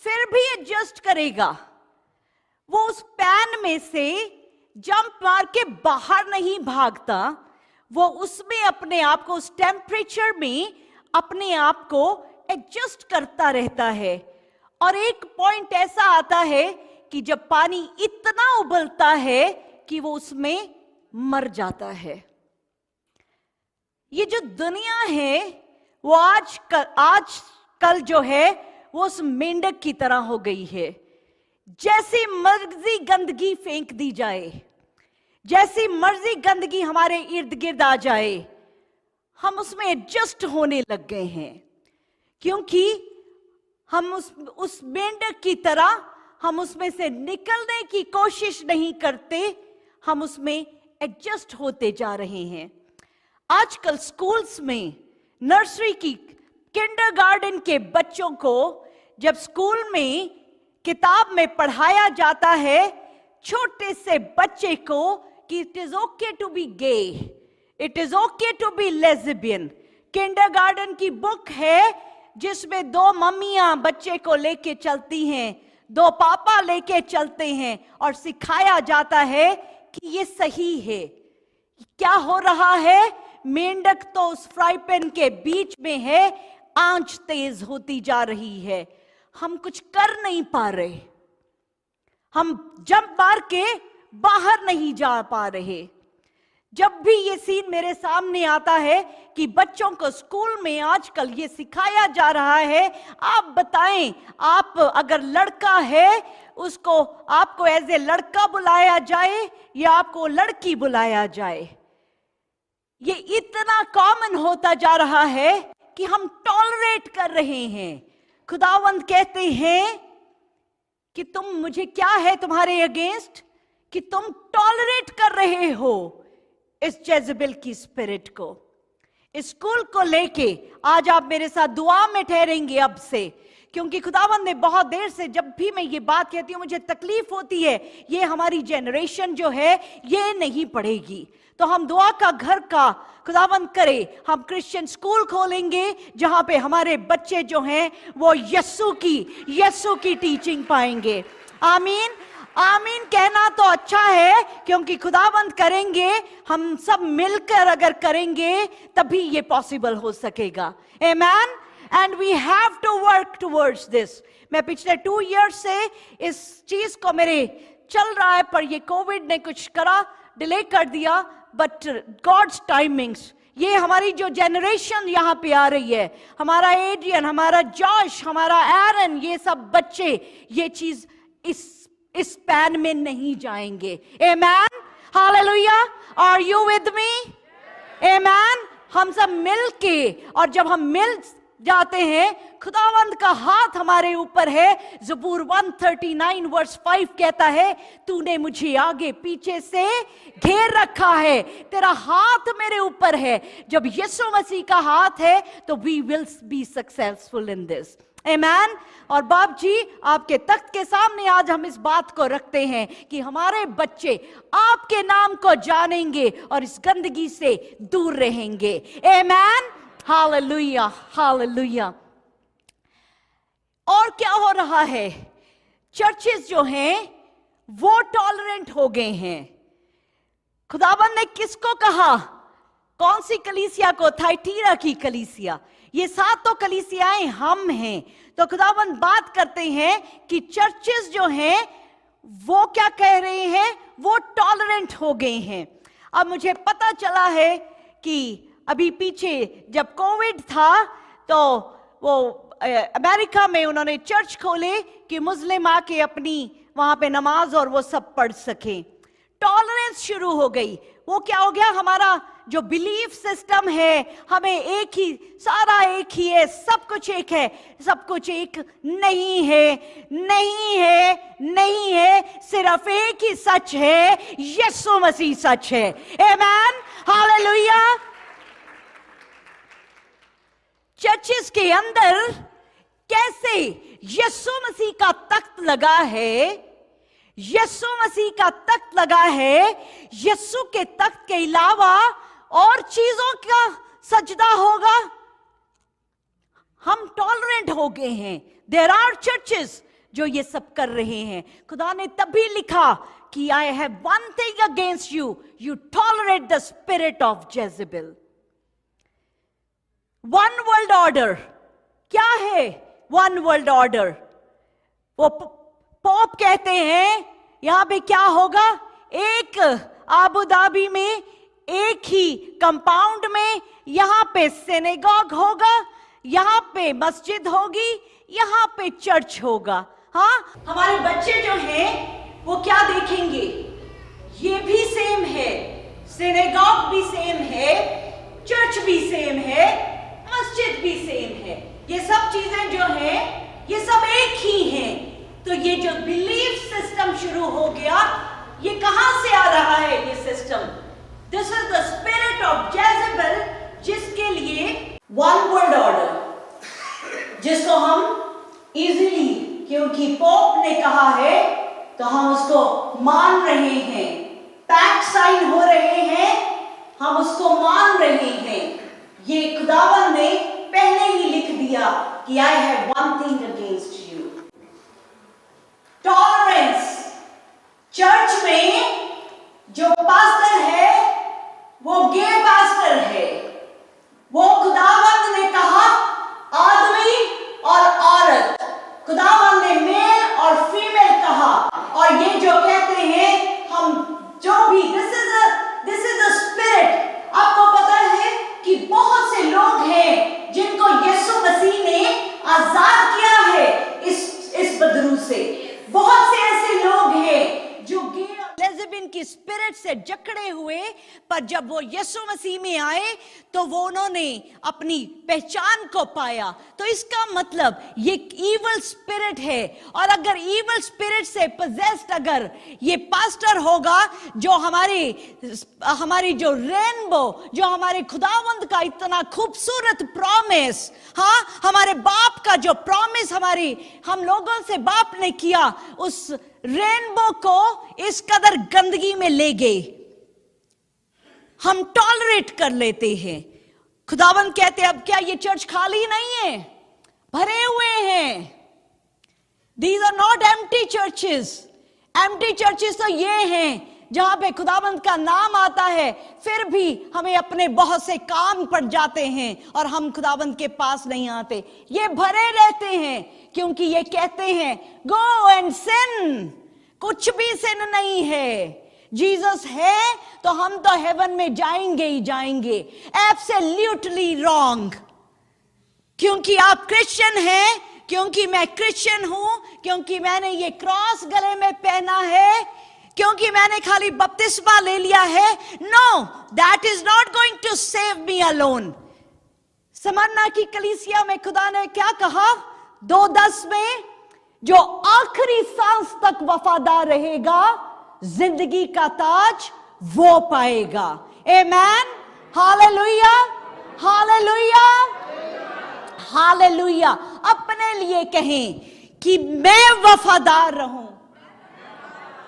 फिर भी एडजस्ट करेगा। वो उस पैन में से जंप मार के बाहर नहीं भागता, वो उसमें अपने आप को, उस टेम्परेचर में अपने आप को एडजस्ट करता रहता है। और एक पॉइंट ऐसा आता है कि जब पानी इतना उबलता है कि वो उसमें मर जाता है। ये जो दुनिया है वो आज कल जो है वो उस मेंढक की तरह हो गई है। जैसी मर्जी गंदगी फेंक दी जाए, जैसी मर्जी गंदगी हमारे इर्द गिर्द आ जाए, हम उसमें एडजस्ट होने लग गए हैं, क्योंकि हम उस मेंढक की तरह हम उसमें से निकलने की कोशिश नहीं करते, हम उसमें एडजस्ट होते जा रहे हैं। आजकल स्कूल्स में, नर्सरी की, किंडरगार्टन के बच्चों को जब स्कूल में किताब में पढ़ाया जाता है, छोटे से बच्चे को, कि it is okay to be gay, it is okay to be lesbian. Kindergarten की बुक है जिसमें दो मम्मियां बच्चे को लेके चलती हैं, दो पापा लेके चलते हैं और सिखाया जाता है कि ये सही है। क्या हो रहा है? मेंढक तो उस फ्राई पैन के बीच में है, आंच तेज होती जा रही है, हम कुछ कर नहीं पा रहे, हम जंप मार के बाहर नहीं जा पा रहे। जब भी ये सीन मेरे सामने आता है कि बच्चों को स्कूल में आजकल ये सिखाया जा रहा है, आप बताएं, आप अगर लड़का है उसको आपको एज ए लड़का बुलाया जाए या आपको लड़की बुलाया जाए? ये इतना कॉमन होता जा रहा है कि हम टॉलरेट कर रहे हैं। खुदावंद कहते हैं कि तुम मुझे क्या है तुम्हारे अगेंस्ट कि तुम टॉलरेट कर रहे हो इस जेजबेल की स्पिरिट को। इस स्कूल को लेके आज आप मेरे साथ दुआ में ठहरेंगे अब से, क्योंकि खुदावंद ने बहुत देर से, जब भी मैं ये बात कहती हूं मुझे तकलीफ होती है, ये हमारी जनरेशन जो है ये नहीं पढ़ेगी। तो हम दुआ का घर का खुदावंद करे, हम क्रिश्चियन स्कूल खोलेंगे जहां पे हमारे बच्चे जो हैं वो यीशु की टीचिंग पाएंगे। आमीन आमीन कहना तो अच्छा है, क्योंकि खुदाबंद करेंगे, हम सब मिलकर अगर करेंगे तभी ये पॉसिबल हो सकेगा। Amen. And we have to work towards this. मैं पिछले 2 इयर्स से इस चीज को मेरे चल रहा है, पर ये कोविड ने कुछ करा, डिले कर दिया, बट गॉड्स टाइमिंग्स, ये हमारी जो जनरेशन यहाँ पे आ रही है, हमारा एड्रियन, हमारा जॉश, हमारा एरन, ये सब बच्चे ये चीज इस पैन में नहीं जाएंगे। Amen. Hallelujah. Are you with me? Amen. हम सब मिल के, और जब हम मिल जाते हैं, खुदावंद का हाथ हमारे ऊपर है। ज़बूर 139 वर्स 5 कहता है, तूने मुझे आगे पीछे से घेर रखा है, तेरा हाथ मेरे ऊपर है। जब यीशु मसीह का हाथ है तो we will be successful in this. Amen. और बाप जी, आपके तख्त के सामने आज हम इस बात को रखते हैं कि हमारे बच्चे आपके नाम को जानेंगे और इस गंदगी से दूर रहेंगे। आमेन। Hallelujah hallelujah. और क्या हो रहा है? चर्चेस जो हैं वो टॉलरेंट हो गए हैं। खुदाबंद ने किसको कहा? कौन सी कलीसिया को? थाइटीरा की कलीसिया। ये 7 तो कलीसियाएं हम हैं। तो खुदाबंद बात करते हैं कि चर्चेस जो हैं वो क्या कह रहे हैं? वो टॉलरेंट हो गए हैं। अब मुझे पता चला है कि अभी पीछे जब कोविड था तो वो अमेरिका में उन्होंने चर्च खोले कि मुस्लिम आके अपनी वहां पे नमाज और वो सब पढ़ सके। टॉलरेंस शुरू हो गई। वो क्या हो गया? हमारा जो बिलीफ सिस्टम है, हमें एक ही, सारा एक ही है, सब कुछ एक है। सब कुछ एक नहीं है, नहीं है, नहीं है। सिर्फ एक ही सच है, यीशु मसीह सच है। आमेन। हालेलुया। चर्चेस के अंदर कैसे यीशु मसीह का तख्त लगा है, यीशु मसीह का तख्त लगा है। यीशु के तख्त के अलावा और चीजों का सजदा होगा। हम टॉलरेंट हो गए हैं। देयर आर चर्चेस जो ये सब कर रहे हैं। खुदा ने तभी लिखा कि I have one thing against you, you tolerate the spirit of Jezebel. One world order क्या है? वन वर्ल्ड ऑर्डर, वो पोप कहते हैं यहां पे क्या होगा? एक आबू धाबी में एक ही कंपाउंड में यहां पे सिनेगॉग होगा, यहां पे मस्जिद होगी, यहां पे चर्च होगा। हाँ, हमारे बच्चे जो हैं वो क्या देखेंगे? ये भी सेम है, सिनेगॉग भी सेम है, चर्च भी सेम है, मस्जिद भी सेम है। ये सब चीजें जो हैं ये सब एक ही हैं। तो ये जो बिलीफ सिस्टम शुरू हो गया, ये कहां से आ रहा है? ये system, this is the spirit of Jezebel, जिसके लिए वन वर्ल्ड ऑर्डर, जिसको हम इजीली, क्योंकि पोप ने कहा है तो हम उसको मान रहे हैं, पैक्ट साइन हो रहे हैं, हम उसको मान रहे हैं। ये खुदावन ने पहले ही लिख दिया कि I have one thing against you, tolerance. Church में जो स्पिरिट से जकड़े हुए, पर जब वो यीशु मसीह में आए तो वो उन्होंने अपनी पहचान को पाया। तो इसका मतलब ये ईवल स्पिरिट है, और अगर ईवल स्पिरिट से पोजेस्ड अगर ये पास्टर होगा, जो हमारी जो रेनबो, जो हमारे खुदावंद का इतना खूबसूरत प्रॉमिस, हाँ, हमारे बाप का जो प्रॉमिस हम लोगों से बाप ने किया, उस रेनबो को इस कदर गंदगी में ले गए, हम टॉलरेट कर लेते हैं। खुदावंद कहते अब क्या ये चर्च खाली नहीं है, भरे हुए हैं। These are not empty churches. Empty churches तो ये हैं जहां पे खुदावंद का नाम आता है, फिर भी हमें अपने बहुत से काम पड़ जाते हैं और हम खुदावंद के पास नहीं आते। ये भरे रहते हैं क्योंकि ये कहते हैं गो एंड सिन, कुछ भी सिन नहीं है। जीसस है तो हम तो हेवन में जाएंगे ही जाएंगे। Absolutely wrong. क्योंकि आप क्रिश्चियन हैं, क्योंकि मैं क्रिश्चियन हूं, क्योंकि मैंने ये क्रॉस गले में पहना है, क्योंकि मैंने खाली बपतिस्मा ले लिया है, no, that is not going to save me alone. Smyrna की कलीसिया में खुदा ने क्या कहा 2:10 में, जो आखिरी सांस तक वफादार रहेगा जिंदगी का ताज वो पाएगा। आमेन, हालेलुया, हालेलुया, हालेलुया। अपने लिए कहें कि मैं वफादार रहूं,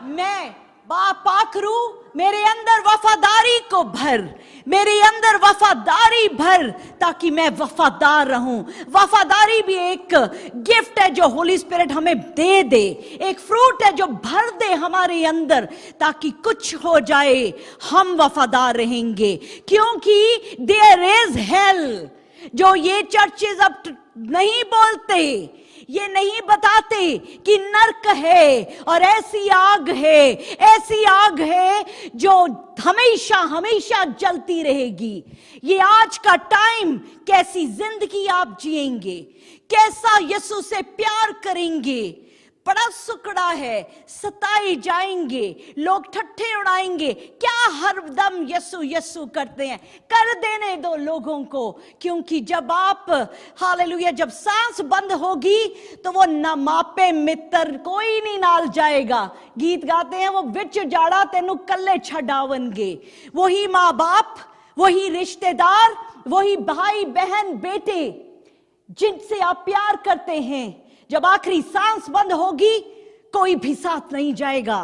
मैं पाखरू, मेरे अंदर वफादारी को भर, मेरे अंदर वफादारी भर, ताकि मैं वफादार रहूं। वफादारी भी एक गिफ्ट है जो होली स्पिरिट हमें दे, एक फ्रूट है जो भर दे हमारे अंदर, ताकि कुछ हो जाए हम वफादार रहेंगे। क्योंकि देयर इज हेल, जो ये चर्चेज अब नहीं बोलते, ये नहीं बताते कि नरक है और ऐसी आग है जो हमेशा हमेशा जलती रहेगी। ये आज का टाइम, कैसी जिंदगी आप जिएंगे, कैसा यीशु से प्यार करेंगे, बड़ा सुकड़ा है, सताए जाएंगे, लोग ठट्ठे उड़ाएंगे, क्या हरदम यीशु यीशु करते हैं। कर देने दो लोगों को, क्योंकि जब आप हालेलुया, जब सांस बंद होगी तो वो न मापे मित्र कोई नहीं नाल जाएगा। गीत गाते हैं वो विच जाड़ा तेनू कल्ले छड़ावनगे। वही माँ बाप, वही रिश्तेदार, वही भाई बहन बेटे जिनसे आप प्यार करते हैं, जब आखिरी सांस बंद होगी कोई भी साथ नहीं जाएगा।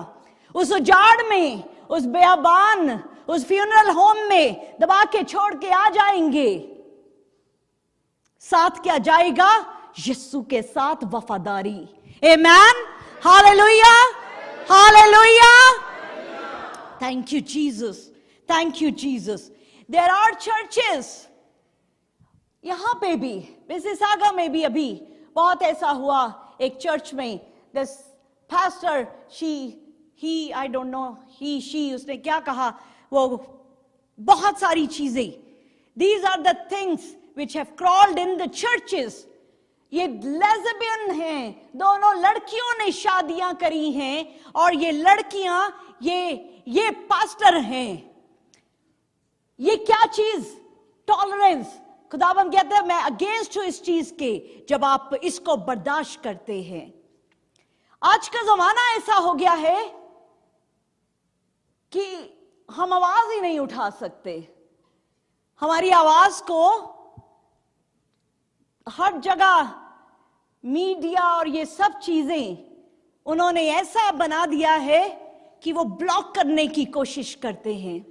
उस उजाड़ में, उस बेअबान, उस फ्यूनरल होम में दबा के छोड़ के आ जाएंगे। साथ क्या जाएगा? यीशु के साथ वफादारी। Amen, hallelujah, hallelujah. Thank you Jesus, thank you Jesus. There are churches, यहां पे भी, मिसिसागा में भी अभी बहुत ऐसा हुआ। एक चर्च में this pastor, he I don't know, she उसने क्या कहा, वो बहुत सारी चीजें, these are the things which have crawled in the churches. ये लेस्बियन हैं, दोनों लड़कियों ने शादियां करी हैं, और ये लड़कियां ये पास्टर हैं। ये क्या चीज? टॉलरेंस। खुदावंद कहते हैं मैं अगेंस्ट हूं इस चीज के, जब आप इसको बर्दाश्त करते हैं। आज का जमाना ऐसा हो गया है कि हम आवाज ही नहीं उठा सकते। हमारी आवाज को हर जगह मीडिया और ये सब चीजें उन्होंने ऐसा बना दिया है कि वो ब्लॉक करने की कोशिश करते हैं।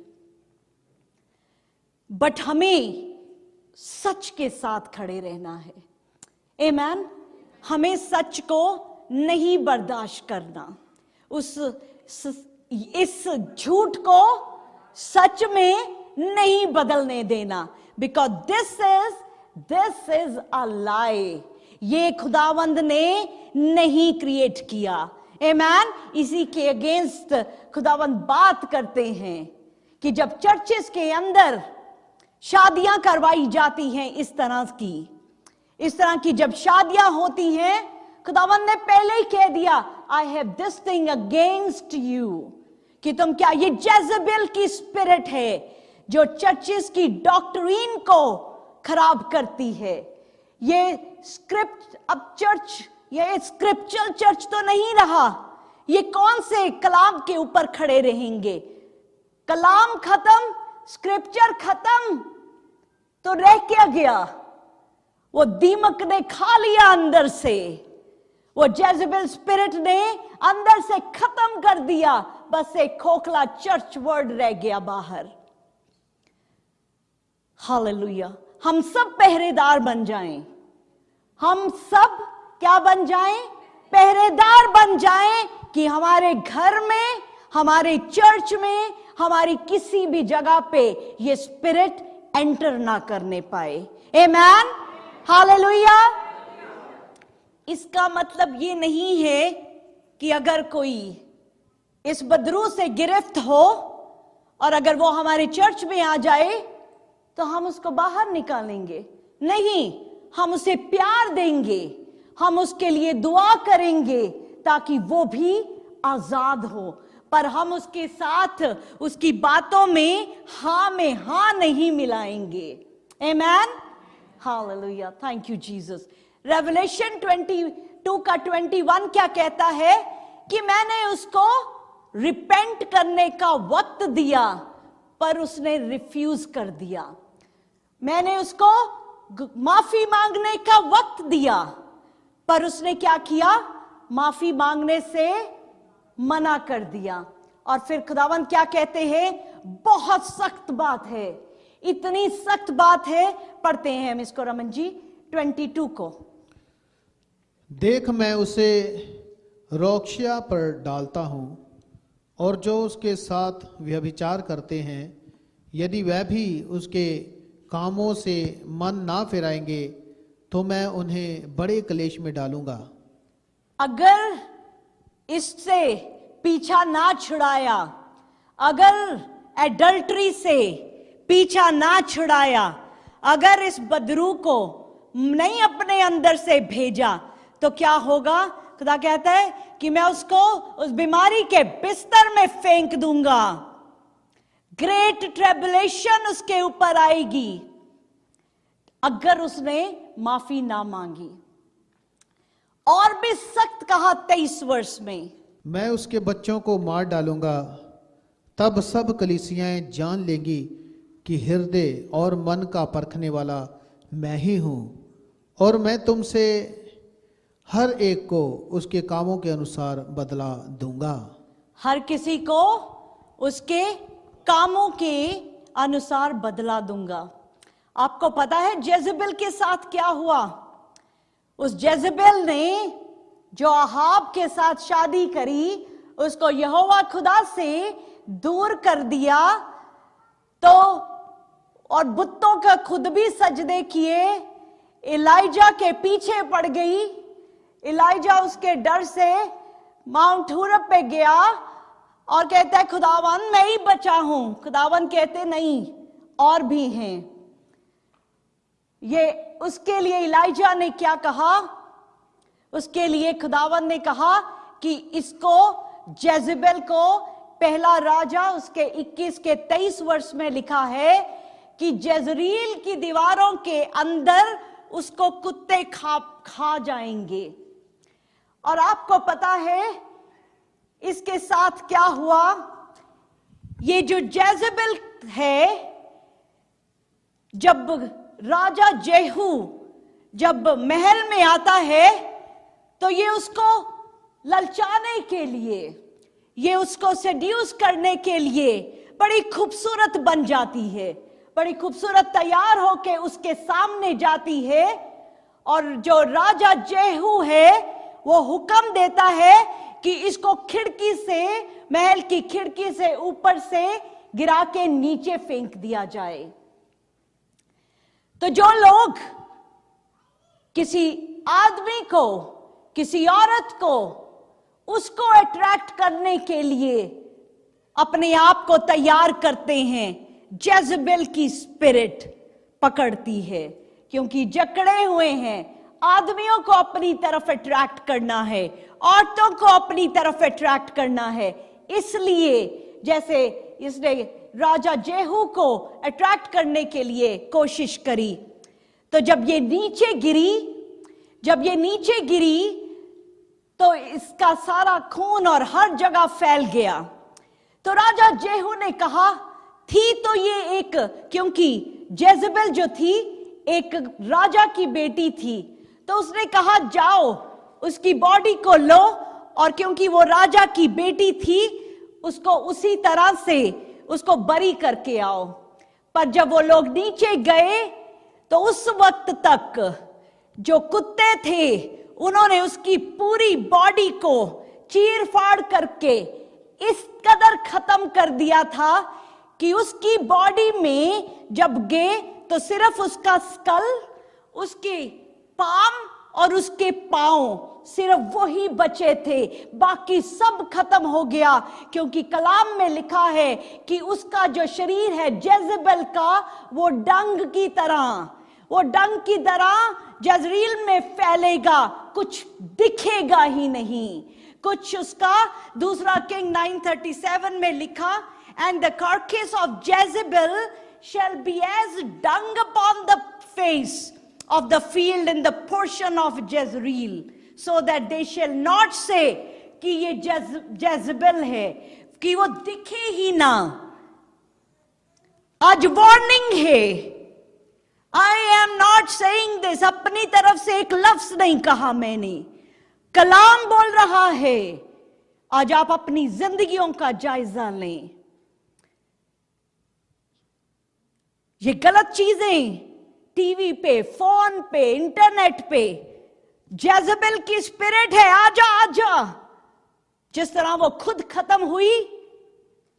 बट हमें सच के साथ खड़े रहना है। आमेन। हमें सच को नहीं बर्दाश्त करना, इस झूठ को सच में नहीं बदलने देना। बिकॉज दिस इज अ लाई। ये खुदावंद ने नहीं क्रिएट किया। आमेन। इसी के अगेंस्ट खुदावंद बात करते हैं कि जब चर्चेस के अंदर शादियां करवाई जाती हैं, इस तरह की जब शादियां होती हैं, खुदावंद ने पहले ही कह दिया I have this thing against you, कि तुम क्या, ये जेजबेल की स्पिरिट है जो चर्चेस की डॉक्ट्रीन को खराब करती है। ये स्क्रिप्ट, अब चर्च ये स्क्रिप्चरल चर्च तो नहीं रहा। ये कौन से कलाम के ऊपर खड़े रहेंगे? कलाम खत्म, स्क्रिप्चर खत्म, तो रह क्या गया? वो दीमक ने खा लिया अंदर से, वो जेजबेल स्पिरिट ने अंदर से खत्म कर दिया। बस एक खोखला चर्च वर्ड रह गया बाहर। हालेलुया। हम सब पहरेदार बन जाएं। हम सब क्या बन जाएं? पहरेदार बन जाएं कि हमारे घर में, हमारे चर्च में, हमारी किसी भी जगह पे ये स्पिरिट एंटर ना करने पाए। आमेन, हालेलुया। इसका मतलब ये नहीं है कि अगर कोई इस बदरू से गिरफ्त हो और अगर वो हमारे चर्च में आ जाए तो हम उसको बाहर निकालेंगे। नहीं, हम उसे प्यार देंगे, हम उसके लिए दुआ करेंगे ताकि वो भी आजाद हो। पर हम उसके साथ उसकी बातों में हाँ नहीं मिलाएंगे। Amen, hallelujah, thank you Jesus. Revelation 22 का 21 क्या कहता है कि मैंने उसको रिपेंट करने का वक्त दिया पर उसने रिफ्यूज कर दिया। मैंने उसको माफी मांगने का वक्त दिया पर उसने क्या किया? माफी मांगने से मना कर दिया। और फिर खुदावंद क्या कहते हैं? बहुत सख्त बात है, इतनी सख्त बात है। पढ़ते हैं हम इसको रमन जी 22 को। देख मैं उसे रोक्शिया पर डालता हूं और जो उसके साथ व्यभिचार करते हैं, यदि वह भी उसके कामों से मन ना फिराएंगे तो मैं उन्हें बड़े क्लेश में डालूंगा। अगर इससे पीछा ना छुड़ाया, अगर एडल्ट्री से पीछा ना छुड़ाया, अगर इस बदरू को नहीं अपने अंदर से भेजा तो क्या होगा? खुदा कहता है कि मैं उसको उस बीमारी के बिस्तर में फेंक दूंगा। ग्रेट ट्रिबुलेशन उसके ऊपर आएगी अगर उसने माफी ना मांगी। और भी सख्त कहा 23 वर्ष में, मैं उसके बच्चों को मार डालूंगा, तब सब कलीसियाएं जान लेंगी कि हृदय और मन का परखने वाला मैं ही हूं, और मैं तुमसे हर एक को उसके कामों के अनुसार बदला दूंगा। हर किसी को उसके कामों के अनुसार बदला दूंगा। आपको पता है जेजबेल के साथ क्या हुआ? उस जेजबेल ने जो अहाब के साथ शादी करी, उसको यहोवा खुदा से दूर कर दिया, तो और बुतों का खुद भी सजदे किए। इलाइजा के पीछे पड़ गई। इलाइजा उसके डर से माउंट हुरब पे गया और कहता है खुदावन मैं ही बचा हूं। खुदावन कहते नहीं, और भी हैं। ये उसके लिए इलाइजा ने क्या कहा? उसके लिए खुदावन ने कहा कि इसको, जेजबेल को, पहला राजा उसके 21 के 23 वर्ष में लिखा है कि जजरील की दीवारों के अंदर उसको कुत्ते खा जाएंगे। और आपको पता है इसके साथ क्या हुआ? ये जो जेजबेल है, जब राजा जेहू जब महल में आता है तो ये उसको ललचाने के लिए, ये उसको सेड्यूस करने के लिए बड़ी खूबसूरत बन जाती है, बड़ी खूबसूरत तैयार होके उसके सामने जाती है। और जो राजा जेहू है वो हुक्म देता है कि इसको खिड़की से, महल की खिड़की से ऊपर से गिरा के नीचे फेंक दिया जाए। तो जो लोग किसी आदमी को, किसी औरत को, उसको अट्रैक्ट करने के लिए अपने आप को तैयार करते हैं, जेजबेल की स्पिरिट पकड़ती है, क्योंकि जकड़े हुए हैं। आदमियों को अपनी तरफ अट्रैक्ट करना है, औरतों को अपनी तरफ अट्रैक्ट करना है। इसलिए जैसे इसने राजा जेहू को अट्रैक्ट करने के लिए कोशिश करी। तो जब ये नीचे गिरी तो इसका सारा खून और हर जगह फैल गया। तो राजा जेहू ने कहा, थी तो ये एक, क्योंकि जेजबेल जो थी एक राजा की बेटी थी, तो उसने कहा जाओ उसकी बॉडी को लो, और क्योंकि वो राजा की बेटी थी उसको उसी तरह से उसको बरी करके आओ। पर जब वो लोग नीचे गए तो उस वक्त तक जो कुत्ते थे उन्होंने उसकी पूरी बॉडी को चीर फाड़ करके इस कदर खत्म कर दिया था कि उसकी बॉडी में जब गए तो सिर्फ उसका स्कल, उसके पाम और उसके पांव सिर्फ वही बचे थे, बाकी सब खत्म हो गया। क्योंकि कलाम में लिखा है कि उसका जो शरीर है जेजबेल का, वो डंग की तरह जजरील में फैलेगा, कुछ दिखेगा ही नहीं कुछ। उसका दूसरा किंग 9:37 में लिखा, and the carcass of Jezebel shall be as dung upon the face of the field in the portion of Jezreel, so that they shall not say कि ये जेजबेल है, कि वो दिखे ही ना। आज वार्निंग है, I am not saying this, अपनी तरफ से एक लफ्ज नहीं कहा मैंने, कलाम बोल रहा है। आज आप अपनी जिंदगियों का जायजा लें। ये गलत चीजें टीवी पे, फोन पे, इंटरनेट पे, जेजबेल की स्पिरिट है, आजा आजा। जिस तरह वो खुद खत्म हुई,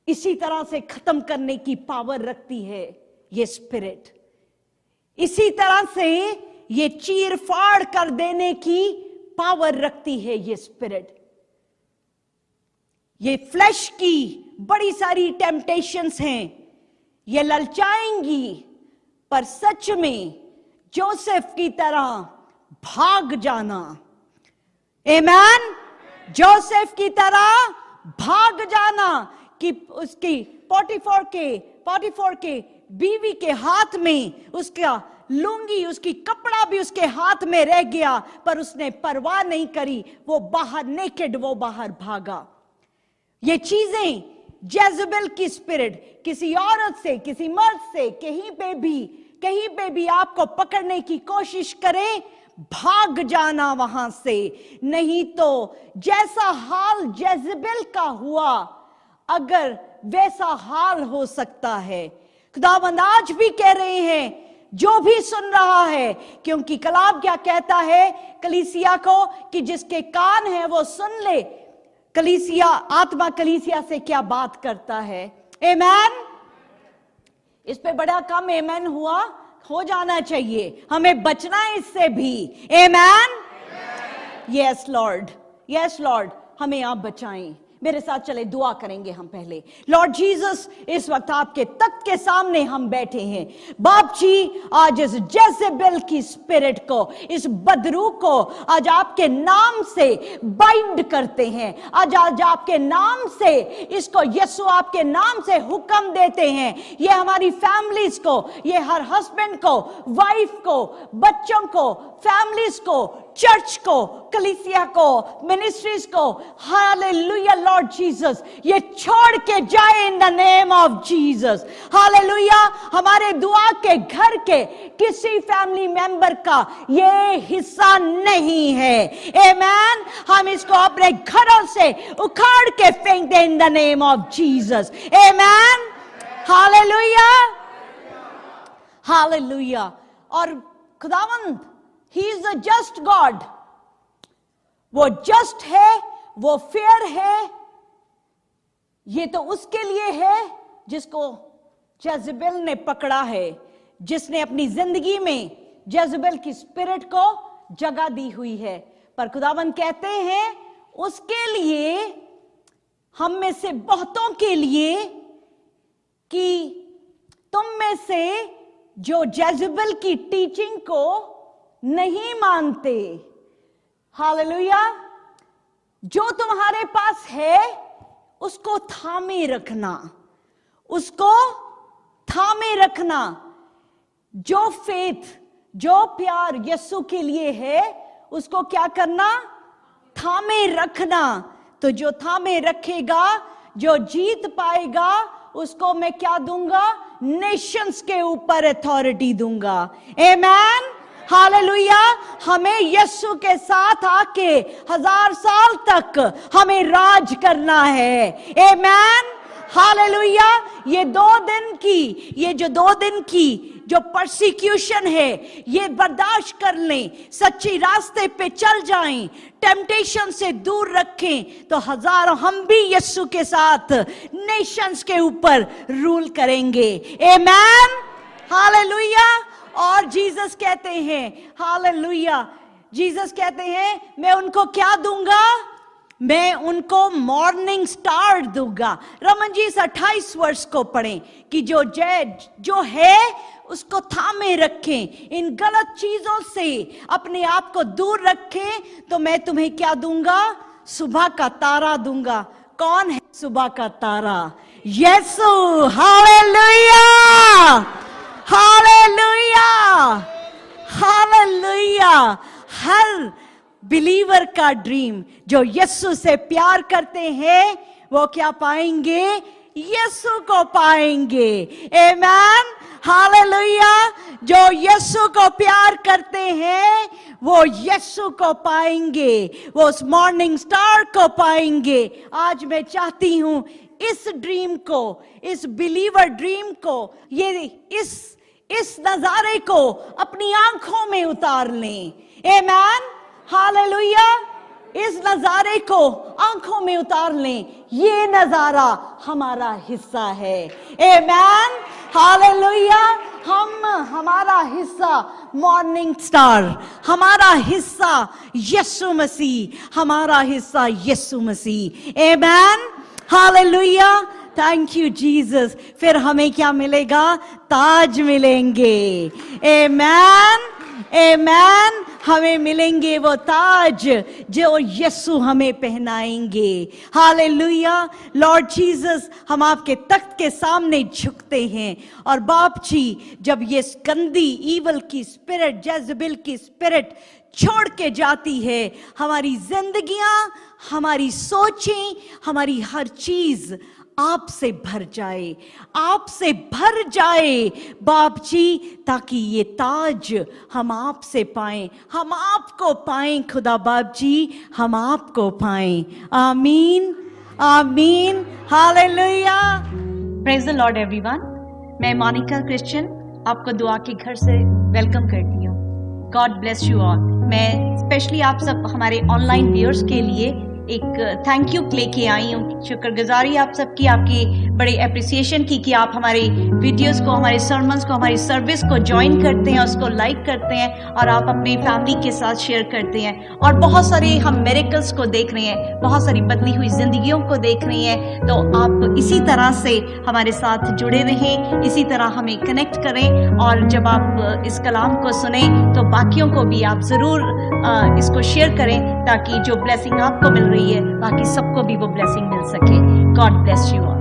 इसी तरह से खत्म करने की पावर रखती है ये स्पिरिट। इसी तरह से ये चीर फाड़ कर देने की पावर रखती है ये स्पिरिट। ये फ्लैश की बड़ी सारी टेम्पटेशंस हैं, ये ललचाएंगी, पर सच में जोसेफ की तरह भाग जाना। आमीन। जोसेफ की तरह भाग जाना कि उसकी पोटीफर के बीवी के हाथ में उसका लुंगी, उसकी कपड़ा भी उसके हाथ में रह गया, पर उसने परवाह नहीं करी, वो बाहर नेकेड, वो बाहर भागा। ये चीजें जेजबेल की स्पिरिट किसी औरत से, किसी मर्द से, कहीं पे भी आपको पकड़ने की कोशिश करे, भाग जाना वहां से। नहीं तो जैसा हाल जेजबेल का हुआ, अगर वैसा हाल हो सकता है। खुदावंद आज भी कह रहे हैं, जो भी सुन रहा है, क्योंकि कलाम क्या कहता है कलीसिया को कि जिसके कान है वो सुन ले। कलीसिया, आत्मा कलीसिया से क्या बात करता है। आमीन। इस पे बड़ा कम आमीन हो जाना चाहिए, हमें बचना है इससे भी। आमीन। यस लॉर्ड, यस लॉर्ड, हमें आप बचाएं। मेरे साथ चले, दुआ करेंगे हम पहले। लॉर्ड जीसस, इस वक्त आपके तख्त के सामने हम बैठे हैं। बाप जी, आज इस जेजबेल की स्पिरिट को, इस बदरू को आज आपके नाम से बाइंड करते हैं। आज आपके नाम से इसको, यीशु आपके नाम से हुक्म देते हैं। ये हमारी फैमिलीज को, ये हर हस्बैंड को, वाइफ को, बच्चों को, फैमिलीज को, चर्च को, कलीसिया को, मिनिस्ट्रीज को, हालेलुया लॉर्ड जीसस, ये छोड़ के जाए इन the name of Jesus. Hallelujah. हमारे दुआ के घर के किसी फैमिली मेंबर का ये हिस्सा नहीं है। आमीन। हम इसको अपने घरों से उखाड़ के फेंक दें in the name of Jesus. आमीन। हालेलुया, हालेलुया। और खुदावंद, He is a just God. वो जस्ट है, वो फेयर है। ये तो उसके लिए है जिसको जेजबेल ने पकड़ा है, जिसने अपनी जिंदगी में जेजबेल की स्पिरिट को जगह दी हुई है। पर खुदावंद कहते हैं उसके लिए, हम में से बहुतों के लिए, कि तुम में से जो जेजबेल की टीचिंग को नहीं मानते, हालेलुया, जो तुम्हारे पास है उसको थामे रखना, उसको थामे रखना। जो फेथ, जो प्यार यीशु के लिए है, उसको क्या करना? थामे रखना। तो जो थामे रखेगा, जो जीत पाएगा, उसको मैं क्या दूंगा? नेशंस के ऊपर अथॉरिटी दूंगा। आमेन, हालेलुया। हमें यीशु के साथ आके 1000 साल तक हमें राज करना है। आमेन, हालेलुया। ये 2 दिन की जो परसिक्यूशन है, ये बर्दाश्त कर लें, सच्ची रास्ते पे चल जाएं, टेम्पटेशन से दूर रखें, तो हम भी यीशु के साथ नेशंस के ऊपर रूल करेंगे। आमेन, हालेलुया। और जीसस कहते हैं, हालेलुया, जीसस कहते हैं मैं उनको क्या दूंगा? मैं उनको मॉर्निंग स्टार दूंगा। रमन जी इस 28 वर्ष को पढ़ें कि जो है उसको थामे रखें, इन गलत चीजों से अपने आप को दूर रखें, तो मैं तुम्हें क्या दूंगा? सुबह का तारा दूंगा। कौन है सुबह का तारा? यीशु। हालेलुया, हालेलुया, हालेलुया। हर बिलीवर का ड्रीम, जो यीशु से प्यार करते हैं, वो क्या पाएंगे? यीशु को पाएंगे। आमेन, हालेलुया। जो यीशु को प्यार करते हैं, वो यीशु को पाएंगे, वो उस मॉर्निंग स्टार को पाएंगे। आज मैं चाहती हूं इस ड्रीम को, इस बिलीवर ड्रीम को, इस नजारे को अपनी आंखों में उतार लें। आमेन, हालेलुया। इस नजारे को आंखों में उतार लें। ये नजारा हमारा हिस्सा है। आमेन, हालेलुया। हमारा हिस्सा मॉर्निंग स्टार, हमारा हिस्सा यीशु मसीह, हमारा हिस्सा यीशु मसीह। आमेन, हालेलुया। Thank you Jesus. फिर हमें क्या मिलेगा? ताज मिलेंगे। आमेन, आमेन। हमें मिलेंगे वो ताज जो यीशु हमें पहनाएंगे। हालेलुया। लॉर्ड जीसस, हम आपके तख्त के सामने झुकते हैं, और बाप जी, जब ये गंदी ईवल की स्पिरिट, जेजबेल की स्पिरिट छोड़ के जाती है, हमारी जिंदगियां, हमारी सोचें, हमारी हर चीज आपसे भर जाए, आपसे भर जाए बाप जी, ताकि ये ताज हम आपसे पाएं, हम आपको पाएं खुदा बाप जी, हम आपको पाएं। आमीन, आमीन, hallelujah. Praise the Lord everyone. मैं मोनिका क्रिश्चियन आपको दुआ के घर से वेलकम करती हूँ। God bless you all. मैं स्पेशली आप सब हमारे ऑनलाइन व्यूअर्स के लिए एक थैंक यू लेके आई हूँ। शुक्रगुजारी आप सबकी, आपकी बड़े अप्रिसिएशन की कि आप हमारे वीडियोस को, हमारे सर्मन्स को, हमारी सर्विस को ज्वाइन करते हैं, उसको लाइक करते हैं, और आप अपनी फैमिली के साथ शेयर करते हैं। और बहुत सारे हम मिरेकल्स को देख रहे हैं, बहुत सारी बदली हुई जिंदगियों को देख रहे हैं। तो आप इसी तरह से हमारे साथ जुड़े रहें, इसी तरह हमें कनेक्ट करें, और जब आप इस कलाम को सुने तो बाकियों को भी आप ज़रूर इसको शेयर करें, ताकि जो ब्लेसिंग आपको मिल रही है, बाकी सबको भी वो ब्लेसिंग मिल सके। God bless you all.